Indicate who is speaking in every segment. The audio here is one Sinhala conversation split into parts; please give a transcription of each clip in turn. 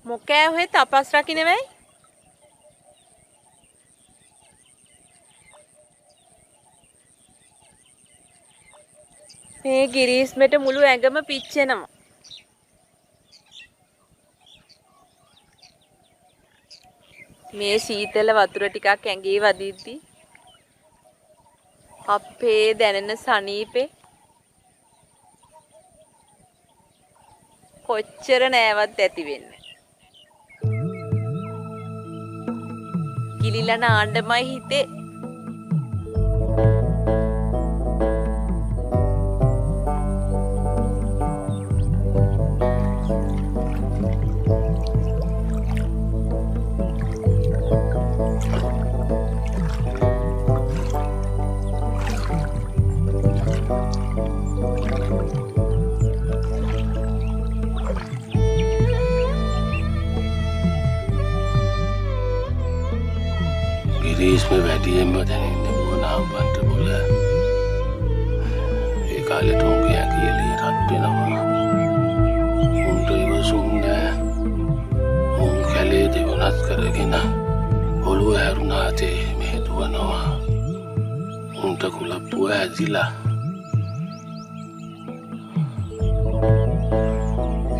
Speaker 1: මොකෑ ඔහෙ තපස් රකින්නවයි? මේ ගිරීස්මෙට මුළු ඇඟම පිච්චෙනවා. මේ සීතල වතුර ටිකක් ඇඟේ වදිද්දි අපේ දැනෙන සනීපේ කොච්චර නෑවත් ඇති වෙන්නේ. කිලිලා නාන්නමයි හිතේ.
Speaker 2: इसमें बैठी है मदनी वो नाम बंट बोला ये काले टोंगे के लिए रात पे ना उन तो ये सुनना उन खेले देवनाथ करेगी ना बोलो है रुनाते में तो ना उन तो कुला पुआ जिला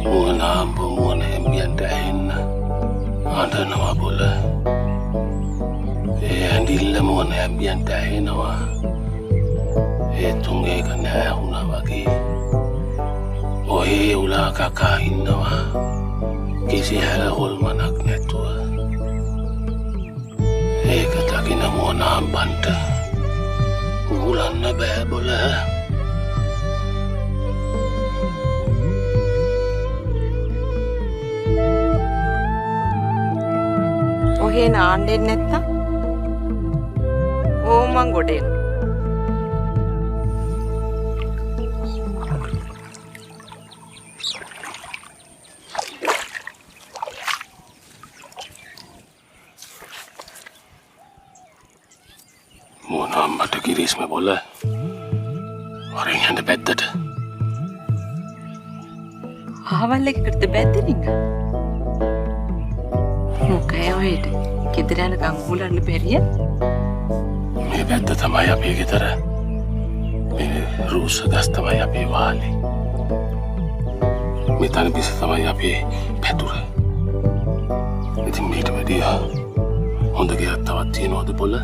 Speaker 2: वो नाम वो ने बियांटा है ना आधा नवा बोला Andilla mona ambienta hinawa tunge kana una wagi oe ula kaka hinawa kisi hala hol manak netwa katakina mona ambanta ulan na babola
Speaker 1: ඔහේ නාන්නෙන්නේ නැත්තම් මං ගොඩ එනවා.
Speaker 2: मोना मट गिरीश में बोला और यहाँ ने बैठते
Speaker 1: ආවල් එකකට බැද්දෙනින්ද? මොකෑ ඔහෙට? ගෙදර යනකම් උලන්න බැරිය?
Speaker 2: මේ බැද්ද තමයි අපේ ගෙදර. මේ රූස ගස් තමයි අපේ වාලේ. මේ තන පිස තමයි අපේ පැදුර. ඉතින් මේට වැඩිය හොඳ ගෙයක් තවත් තියෙනවද පොළ?